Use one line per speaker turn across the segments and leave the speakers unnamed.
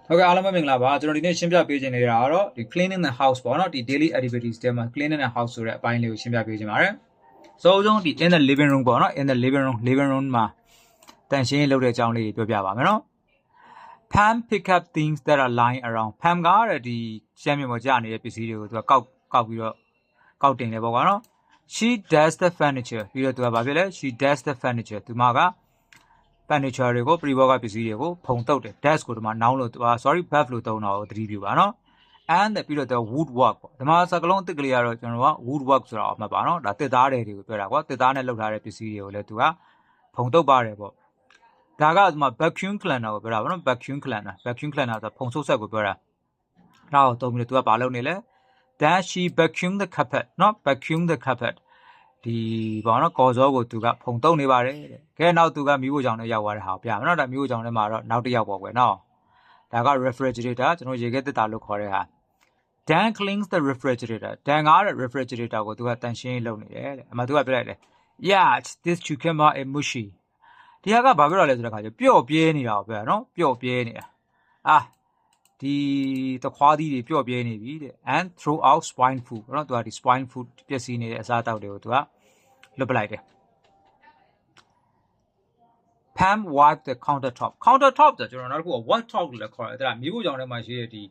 ဟုတ်ကဲ့အားလုံးပဲမင်္ဂလာပါကျွန်တော်ဒီနေ့ရှင်းပြပေးခြင်းနေတာကတော့ဒီ cleaning the house ပေါ့နော်ဒီ daily activities တွေမှာ cleaning the house ဆိုတဲ့အပိုင်းလေးကိုရှင်းပြပေးခြင်းပါတယ်။ဆိုတော့ဒီ in the living room ပေါ့နော် in the living room မှာတန်ရှင်းလုပ်တဲ့အကြောင်းလေးပြောပြပါမယ်နော်။ Pam pick up things that are lying around. Pam ကဒီရှမ်းမြေမှာကြာနေတဲ့ပစ္စည်းတွေကိုသူကကောက်ပြီးတော့ကောက်တင်တယ်ပေါ့ကွာနော်။ She does the furniture ပြီးတော့သူကဘာဖြစ်လဲ She does the furniture သူမကfurniture တွေကိုပရိဘောဂပစ္စည်းတွေကိုဖုံတုပ်တယ် desk ကိုဒီမှာ noun လို့verb လို့သုံးတာကိုသတိပြုပါနော် and ပြီးတော့ wood work ပေါ့ဒီမှာစကားလုံးအသစ်ကလေးကတော့ကျွန်တော်က wood work ဆိုတာအမှတ်ပါနော်ဒါတစ်သားတွေကိုပြောတာကွာတစ်သားနဲ့လုပ်ထားတဲ့ပစ္စည်းတွေကိုလည်းသူကဖုံတုပ်ပါတယ်ပေါ့ဒါကဒီမှာ vacuum cleaner ကိုပြောတာပေါ့နော် vacuum cleaner ဆိုဖုံဆုပ်ဆက်ကိုပြောတာဒါကိုသုံးပြီးတော့သူကဘာလုပ်နေလဲ then she vacuum the carpet နော် vacuum the carpetဒီပေါ့နော်ကော်စောကိုသူကဖုံတုံနေပါတယ်တဲ့။ခဲနောက်သူကမိဖို့ကြောင့်လည်းရောက်သွားတဲ့ဟာပြမယ်နော်ဒါမိဖို့ကြောင့်လည်းမှာတော့နောက်တစ်ယောက်ပေါ့ကွယ်နော်။ဒါက refrigerator ကျွန်တော်ရေခဲသစ်တာလို့ခေါ်တဲ့ဟာ Dan cleans the refrigerator Dan က refrigerator ကိုသူကတန်ရှင်းလုပ်နေတယ်တဲ့အမှသူကပြလိုက်တယ် Yeah this cucumber is mushy ဒီဟာကဘာပြောရလဲဆိုတဲ့ခါကျပျော့ပြဲနေတာကိုပြောတာနော်ပျော့ပြဲနေတာဒီတခွားသီးတွေပျော့ပြဲနေပြီတဲ့ and throw out swine food နော်သူကဒီ swine food ပျက်စီးနေတဲ့အစားအသောက်တွေကိုသူကလွတ်ပလိုက်တယ် Pam wiped the countertop ဆိုကျွန်တော်နောက်တစ်ခုက white top လို့လည်းခေါ်တယ်အဲ့ဒါမြို့ကြောင်ထဲမှာရှိတဲ့ဒီ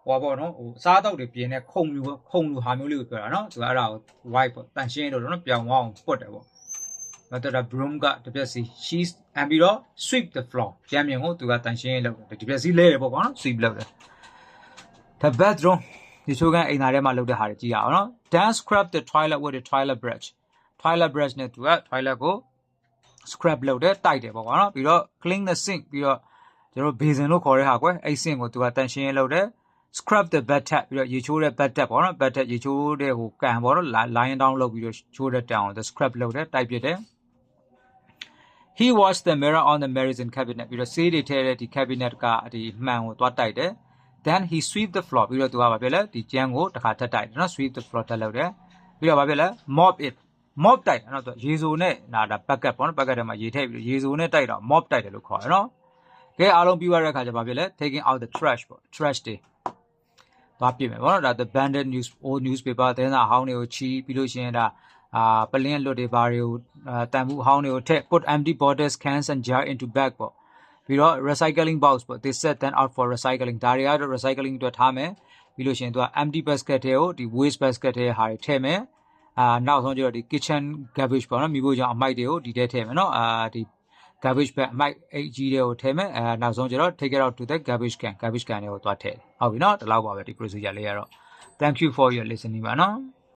ဟောပေါ့နော်ဟိုအစားအသောက်တွေပြင်တဲ့ခုံလူဟာမျိုးလေးကိုပြောတာနော်သူအဲ့ဒါကို wipe ပေါ့တန်ရှင်းလို့နော်ပြောင်အောင်ပုတ်တယ်ပေါ့မတော်တာ broom ကတပြက်စီ she's and ပြီးတော့ sweep the floor ကျမ်းမြင်ကိုသူကတန်ရှင်းလုပ်တယ်ဒီပြက်စီလဲတယ်ပေါ့ကွာနော် sweep လုပ်တယ် the bedroom ဒီချိုးကန်အိမ်သားထဲမှာလုပ်တဲ့ဟာတွေကြည့်ရအောင်နော် Dan scrub the toilet with the toilet brush နဲ့သူက toilet ကို scrub လုပ်တယ်တိုက်တယ်ပေါ့ကွာနော်ပြီးတော့ clean the sink ပြီးတော့ကျွန်တော် basin လို့ခေါ်တဲ့ဟာကွယ်အဲ့ sink ကိုသူကတန်ရှင်းလုပ်တယ် scrub the bathtub ပြီးတော့ရေချိုးတဲ့ bathtub ပေါ့နော် bathtub ရေချိုးတဲ့ဟိုကန်ပေါ့နော် line down လုပ်ပြီးတော့ချိုးတဲ့တောင်ကို scrub လုပ်တယ်တိုက်ပြတယ် He washed the mirror on the medicine cabinet ပြီးတော့ဆေးတွေထည့်တဲ့ဒီ cabinet ကဒီမှန်ကိုသွားတိုက်တယ် then he sweep the floor ပြီးတော့သူကဘာဖြစ်လဲဒီကျန်းကိုတစ်ခါထပ်တိုက်တယ်နော် sweep the floor တက်လုပ်တယ်ပြီးတော့ဘာဖြစ်လဲ mop တိုက်နော်သူရေဆိုနဲ့ဒါ bucket ပေါ့နော် bucket ထဲမှာရေထည့်ပြီးရေဆိုနဲ့တိုက်တော့ mop တိုက်တယ်လို့ခေါ်တယ်နော်ကဲအားလုံးပြီးသွားတဲ့အခါကျဘာဖြစ်လဲ taking out the trash ပေါ့ trash တွေသွားပြစ်မယ်ပေါ့နော်ဒါ the banded old newspaper သတင်းစာအဟောင်းတွေကိုချီးပြီးလို့ရှိရင်ဒါပလင်းလွတ်တွေဘာတွေကိုတန်မှုအဟောင်းတွေကိုထည့် put empty bottles cans and jar into bag ပေါ့ပြီးတော့ recycling box ပေါ့ they set them out for recycling ဒါတွေကတော့ recycling အတွက်ထားမယ်ပြီးလို့ရှိရင်သူက empty basket တွေကိုဒီ waste basket တွေဟာတွေထည့်မယ်နောက်ဆုံးကျတော့ဒီ kitchen garbage ပေါ့နော်မိဖို့ကြောင့်အမိုက်တွေကိုဒီထဲထည့်မယ်နော်ဒီ garbage bag အမိုက်အကြီးတွေကိုထည့်မယ်နောက်ဆုံးကျတော့ take it out to the garbage can တွေကိုသွားထည့်ဟုတ်ပြီနော်ဒီလောက်ပါပဲဒီ procedure လေးကတော့ thank you for your listening ပါနော်